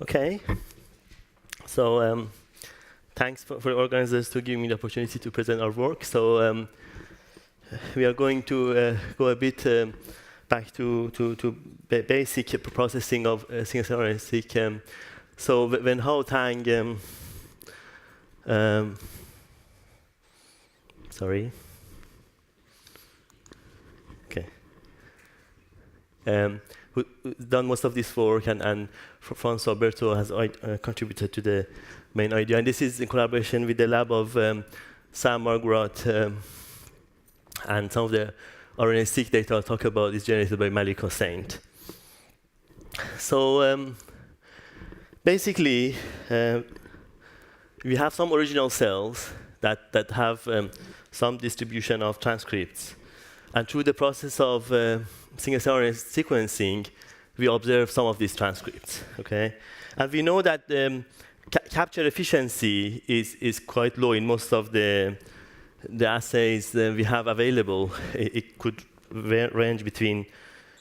Okay. So thanks for the organizers to give me the opportunity to present our work. So we are going to go a bit back to basic processing of single-cell RNA-seq. So when Hao Tang, sorry. Okay. Who done most of this work, and Francois Berthaud has contributed to the main idea. And this is in collaboration with the lab of Sam Margaret, and some of the RNA-seq data I'll talk about is generated by Malik Hossain. So basically, we have some original cells that have some distribution of transcripts. And through the process of single-cell RNA sequencing, we observe some of these transcripts. Okay, and we know that capture efficiency is quite low in most of the assays we have available. It could range between,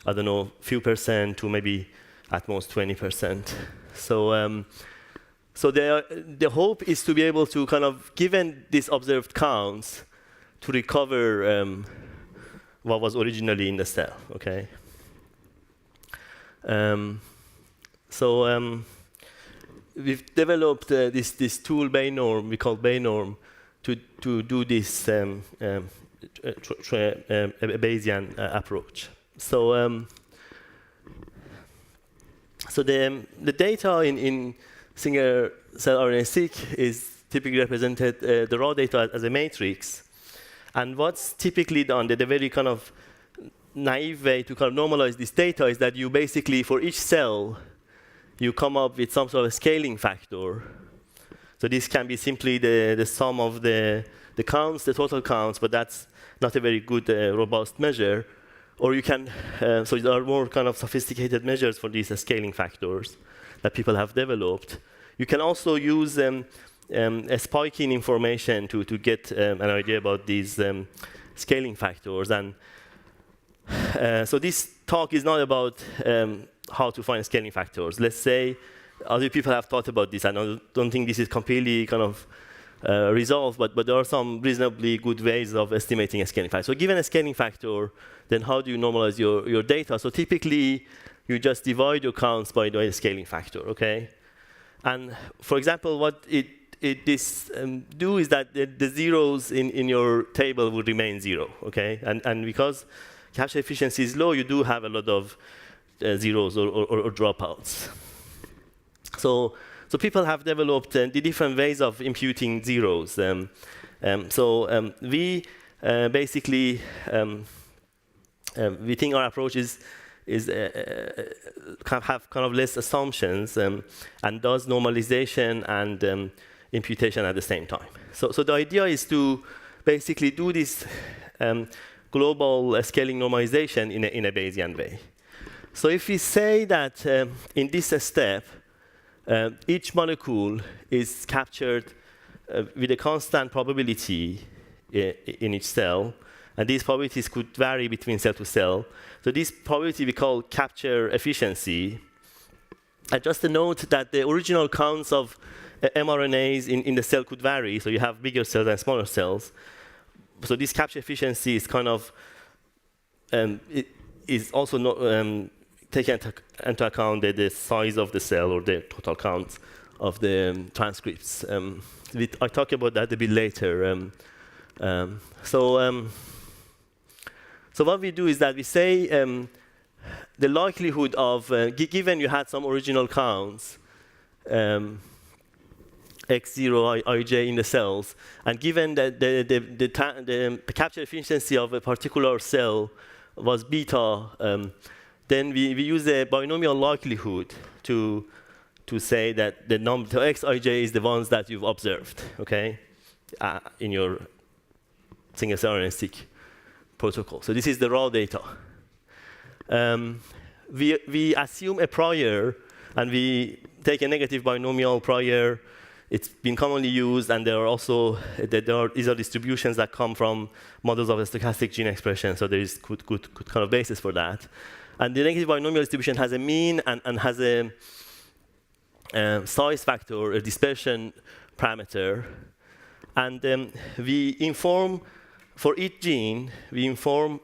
I don't know, few percent to maybe at most 20%. So so the hope is to be able to kind of, given these observed counts, to recover what was originally in the cell. Okay. So we've developed this tool bayNorm, we call bayNorm, to do this Bayesian approach. So so the data in single-cell RNA-seq is typically represented, the raw data as a matrix. And what's typically done, the very kind of naive way to kind of normalize this data is that you basically, for each cell, you come up with some sort of scaling factor. So this can be simply the sum of the counts, the total counts, but that's not a very good, robust measure. Or you can, so there are more kind of sophisticated measures for these scaling factors that people have developed. You can also use a spiking information to get an idea about these scaling factors. And so this talk is not about how to find scaling factors. Let's say other people have thought about this, and I don't think this is completely kind of resolved, but there are some reasonably good ways of estimating a scaling factor. So given a scaling factor, then how do you normalize your data? So typically, you just divide your counts by the scaling factor, okay? And for example, what this do is that the zeros in your table will remain zero, okay? And because capture efficiency is low, you do have a lot of zeros or dropouts. So people have developed the different ways of imputing zeros. We basically we think our approach is have kind of less assumptions and does normalization and imputation at the same time. So the idea is to basically do this global scaling normalization in a Bayesian way. So if we say that in this step, each molecule is captured with a constant probability in each cell, and these probabilities could vary between cell to cell. So this probability we call capture efficiency. And just a note that the original counts of mRNAs in the cell could vary, so you have bigger cells and smaller cells. So this capture efficiency is kind of, it is also not taking into account the size of the cell or the total count of the transcripts. I'll talk about that a bit later. So what we do is that we say the likelihood of, given you had some original counts, x0, ij in the cells, and given that the capture efficiency of a particular cell was beta, then we use a binomial likelihood to say that the number xij is the ones that you've observed, okay, in your single-cell RNA-seq protocol. So this is the raw data. We assume a prior, and we take a negative binomial prior. It's been commonly used, and there are also these are distributions that come from models of a stochastic gene expression. So there is good kind of basis for that. And the negative binomial distribution has a mean and has a size factor, a dispersion parameter, and we inform, for each gene, we inform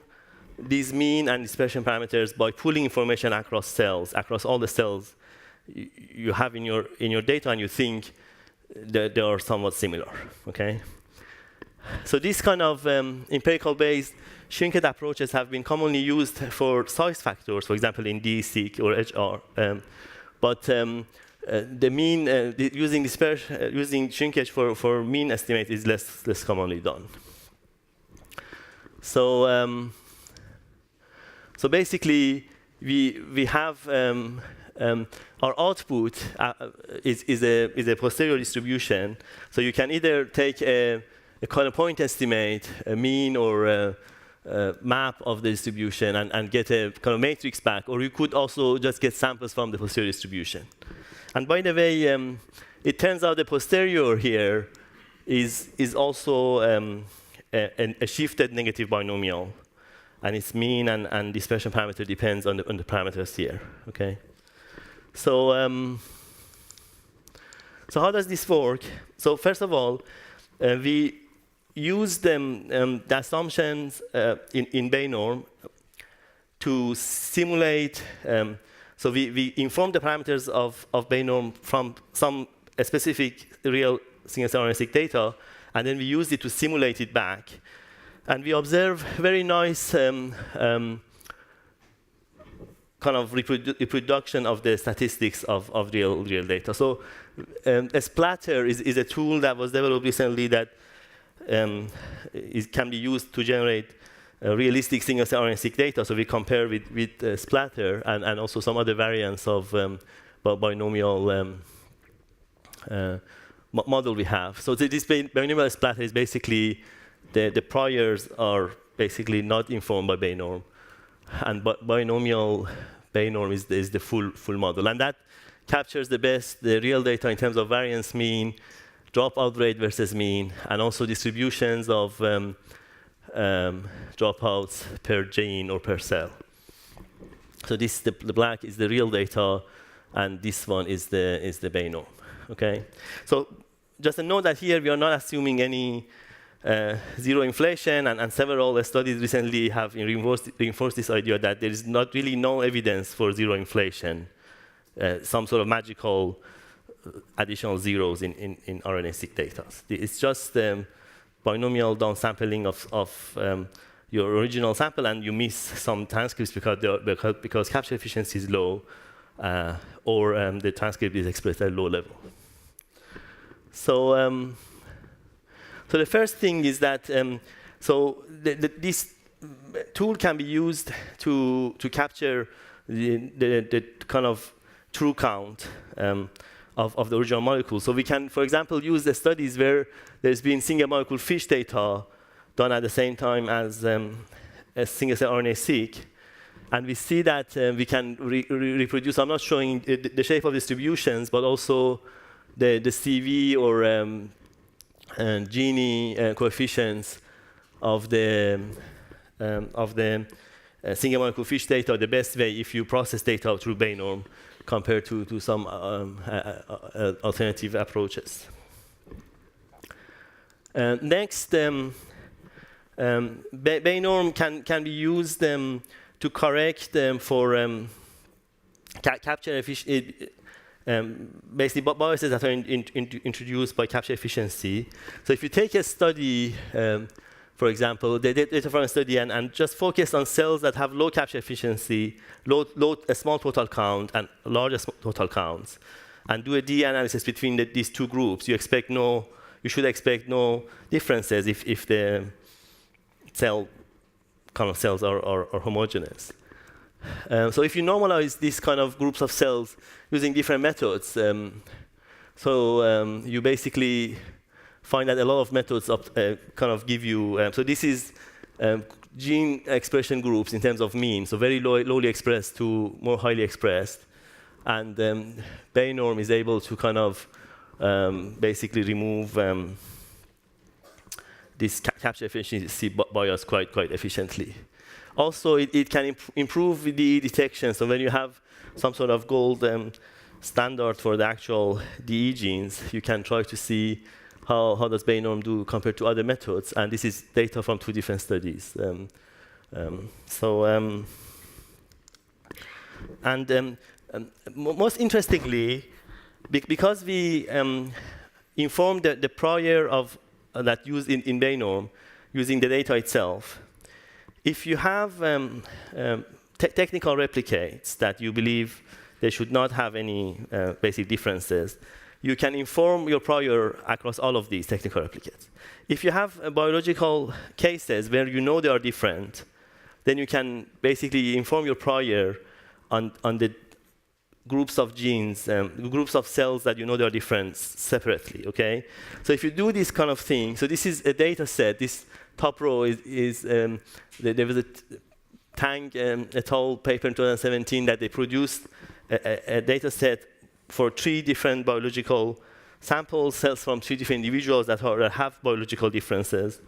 these mean and dispersion parameters by pulling information across cells, across all the cells you have in your data, and you think that they are somewhat similar. Okay. So these kind of empirical-based shrinkage approaches have been commonly used for size factors, for example, in DSeq or HR. But the mean using shrinkage for mean estimate is less commonly done. So so basically, we have our output is a posterior distribution. So you can either take a kind of point estimate, a mean or a map of the distribution, and get a kind of matrix back, or you could also just get samples from the posterior distribution. And by the way, it turns out the posterior here is also a shifted negative binomial, and its mean and dispersion parameter depends on the parameters here. Okay. So so how does this work? So first of all, we use the assumptions in bayNorm to simulate. So we inform the parameters of bayNorm from some specific real single-cell RNA-seq data, and then we use it to simulate it back. And we observe very nice kind of reproduction of the statistics of real data. So a splatter is a tool that was developed recently that can be used to generate realistic single-cell RNA-seq data. So we compare with splatter and also some other variants of binomial model we have. So this binomial splatter is basically the priors are basically not informed by bayNorm, and binomial bayNorm is the full model, and that captures the real data in terms of variance mean, dropout rate versus mean, and also distributions of dropouts per gene or per cell. So the black is the real data, and this one is the bayNorm. Okay. So just a note that here we are not assuming any zero inflation, and several studies recently have reinforced this idea that there is not really no evidence for zero inflation, some sort of magical additional zeros in RNA-seq data. It's just binomial downsampling of your original sample, and you miss some transcripts because capture efficiency is low, or the transcript is expressed at low level. So so the first thing is that this tool can be used to capture the kind of true count of the original molecule. So we can, for example, use the studies where there's been single molecule fish data done at the same time as a single-cell RNA-seq, and we see that we can reproduce. I'm not showing the shape of distributions, but also the CV or Gini coefficients of the single molecule fish data the best way if you process data through bayNorm compared to some alternative approaches. Next, bayNorm can be used to correct for capture efficiency. Basically, biases that are introduced by capture efficiency. So if you take a study, for example, the data from a study, and just focus on cells that have low capture efficiency, a small total count, and larger total counts, and do a D-analysis between these two groups, you should expect no differences if the cells are homogeneous. So if you normalize these kind of groups of cells using different methods, you basically find that a lot of methods kind of give you. So this is gene expression groups in terms of mean, so very lowly expressed to more highly expressed, and bayNorm is able to kind of basically remove this capture efficiency bias quite efficiently. Also, it can improve the detection. So when you have some sort of gold standard for the actual DE genes, you can try to see how does bayNorm do compared to other methods. And this is data from 2 different studies. Most interestingly, because we informed the prior of that used in bayNorm using the data itself, if you have technical replicates that you believe they should not have any basic differences, you can inform your prior across all of these technical replicates. If you have biological cases where you know they are different, then you can basically inform your prior on the groups of genes, groups of cells that you know they are different separately, okay? So if you do this kind of thing, so this is a data set. This top row is there was a Tang et al. Paper in 2017 that they produced a data set for 3 different biological samples, cells from 3 different individuals that have biological differences.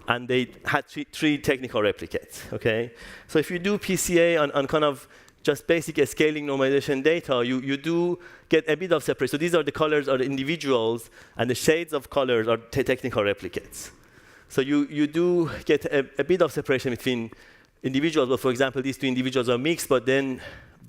And they had three technical replicates, okay? So if you do PCA on kind of just basic scaling normalization data, you do get a bit of separation. So these are the colors are the individuals, and the shades of colors are technical replicates. So you do get a bit of separation between individuals. But for example, these 2 individuals are mixed, but then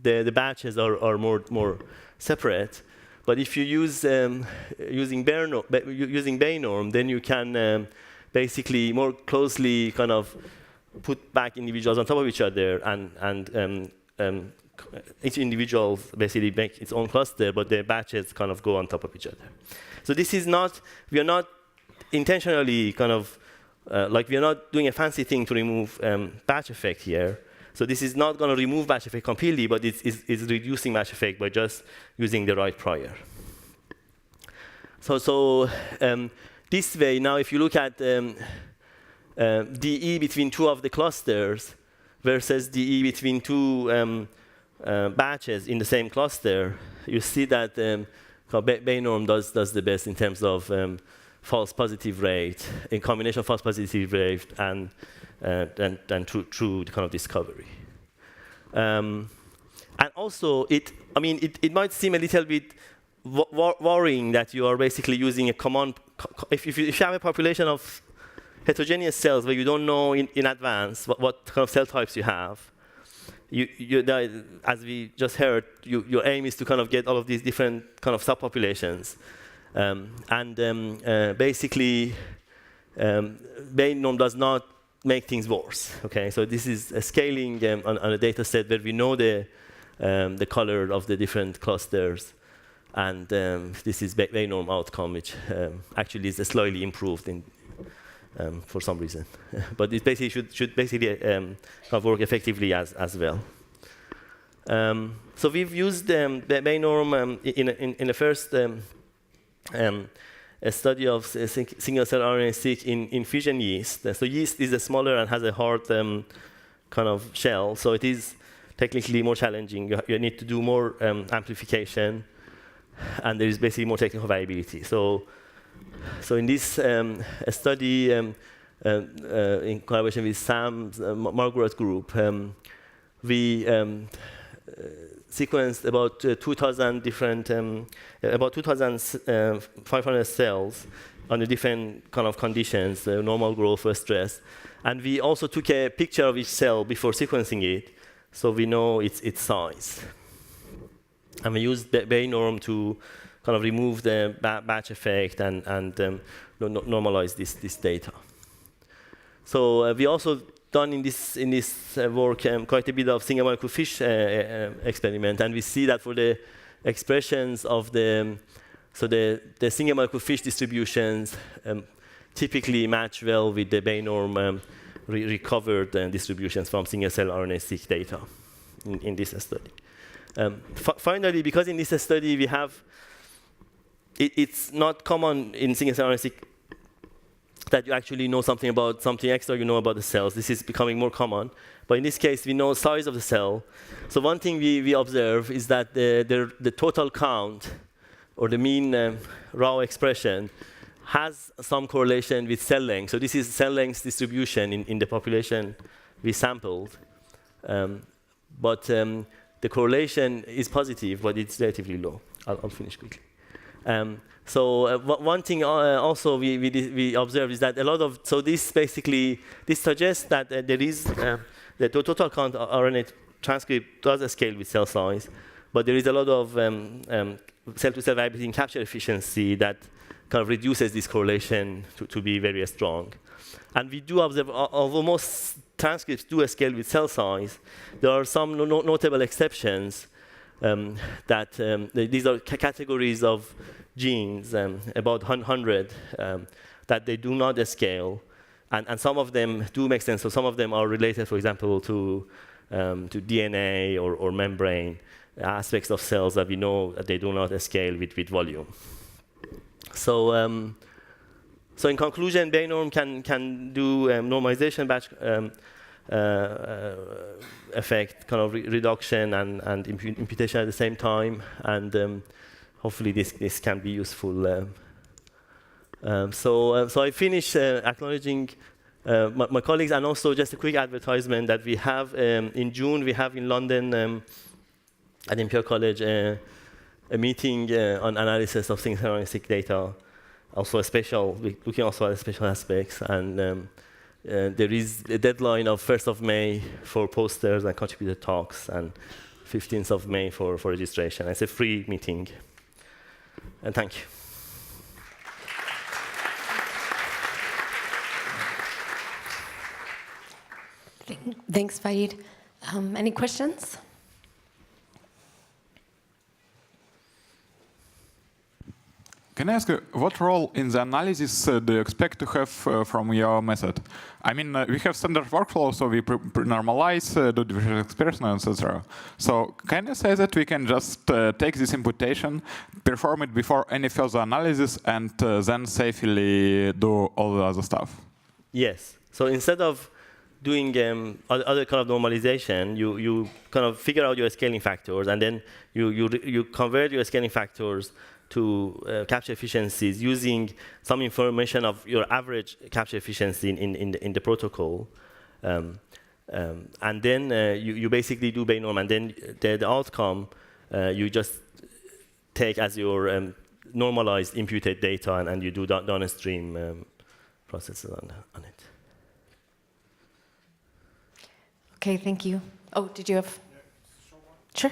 the batches are more separate. But if you use using bayNorm, then you can basically more closely kind of put back individuals on top of each other, and each individual basically make its own cluster, but the batches kind of go on top of each other. So this is not, we are not intentionally kind of, we are not doing a fancy thing to remove batch effect here. So this is not going to remove batch effect completely, but it's reducing batch effect by just using the right prior. So this way, now if you look at DE between 2 of the clusters versus DE between 2 batches in the same cluster, you see that bayNorm does the best in terms of false positive rate, in combination of false positive rate and true kind of discovery. And also, it might seem a little bit worrying that you are basically using a common. If you have a population of heterogeneous cells where you don't know in advance what kind of cell types you have, as we just heard, your aim is to kind of get all of these different kind of subpopulations. Basically, bayNorm does not make things worse. Okay, so this is a scaling on a data set where we know the color of the different clusters, and this is bayNorm outcome, which actually is slightly improved for some reason, but it basically should basically work effectively as well. So we've used bayNorm in the first a study of single-cell RNA-seq in fusion yeast. So yeast is smaller and has a hard kind of shell, so it is technically more challenging. You need to do more amplification, and there is basically more technical variability. So in this study, in collaboration with Sam's Margaret group, we sequenced about 2,000 different, about 2,500 cells under different kind of conditions, normal growth or stress. And we also took a picture of each cell before sequencing it, so we know its size. And we used bayNorm to kind of remove the batch effect and normalize this data. So we also done in this work quite a bit of single molecule fish experiment, and we see that for the expressions of the single molecule fish distributions typically match well with the bayNorm recovered distributions from single cell RNA-seq data in this study. Finally, because in this study we have, it's not common in single cell RNA-seq that you actually know something about something extra you know about the cells. This is becoming more common. But in this case, we know size of the cell. So one thing we observe is that the total count, or the mean raw expression, has some correlation with cell length. So this is cell length distribution in the population we sampled. But the correlation is positive, but it's relatively low. I'll finish quickly. One thing also we observed is that a lot of, so this suggests that there is, the total count of RNA transcript does scale with cell size, but there is a lot of cell-to-cell variability in capture efficiency that kind of reduces this correlation to be very strong. And we do observe, although most transcripts do scale with cell size, there are some notable exceptions that these are categories of genes, about 100, that they do not scale. And some of them do make sense. So some of them are related, for example, to DNA or membrane aspects of cells that we know that they do not scale with volume. So in conclusion, bayNorm can do normalization batch effect, kind of reduction and imputation at the same time, and hopefully this can be useful. So I finish acknowledging my colleagues, and also just a quick advertisement that we have in June. We have in London at Imperial College a meeting on analysis of single RNA-seq data. Also looking also at special aspects, and there is a deadline of 1st of May for posters and contributor talks, and 15th of May for registration. It's a free meeting. And thank you. Thanks, Vahid. Any questions? Can I ask what role in the analysis do you expect to have from your method? I mean, we have standard workflow, so we normalize, do differential expression, etc. So can you say that we can just take this imputation, perform it before any further analysis, and then safely do all the other stuff? Yes. So instead of doing other kind of normalization, you kind of figure out your scaling factors, and then you convert your scaling factors to capture efficiencies using some information of your average capture efficiency in the protocol. And then you basically do bayNorm, and then the outcome you just take as your normalized imputed data, and you do downstream processes on it. Okay, thank you. Oh, did you have? Sure.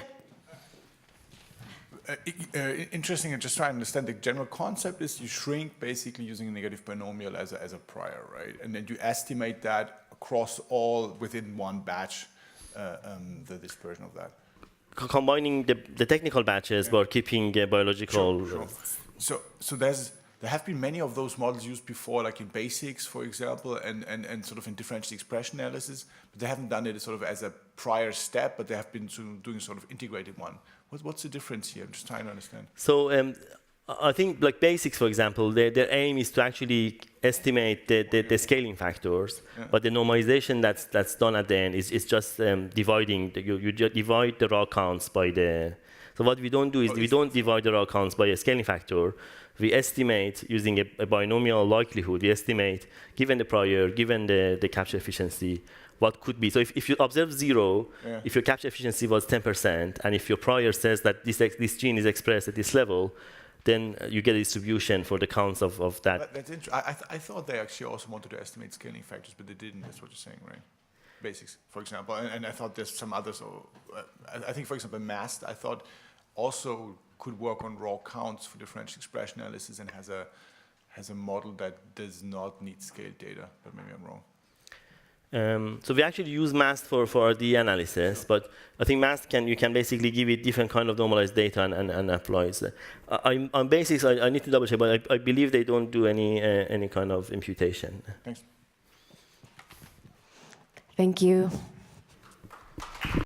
Interesting, and just trying to understand the general concept is you shrink basically using a negative binomial as a prior, right? And then you estimate that across all within one batch, the dispersion of that. Combining the technical batches, but keeping biological. Sure. So there have been many of those models used before, like in basics, for example, and sort of in differential expression analysis, but they haven't done it sort of as a prior step, but they have been doing sort of integrated one. What's the difference here? I'm just trying to understand. So I think like basics, for example, their aim is to actually estimate the scaling factors, but the normalization that's done at the end is just dividing. You divide the raw counts by the. So what we don't do is we don't divide the raw counts by a scaling factor. We estimate using a binomial likelihood. We estimate, given the prior, given the capture efficiency, what could be. So if you observe 0, if your capture efficiency was 10%, and if your prior says that this gene is expressed at this level, then you get a distribution for the counts of that. That's interesting. I thought they actually also wanted to estimate scaling factors, but they didn't. That's what you're saying, right? Basics, for example. And I thought there's some others. I think, for example, MAST, I thought also could work on raw counts for differential expression analysis and has a model that does not need scaled data, but maybe I'm wrong. So we actually use MAST for RD analysis, but I think MAST you can basically give it different kind of normalized data and applies. On basics, I need to double check, but I believe they don't do any kind of imputation. Thanks. Thank you.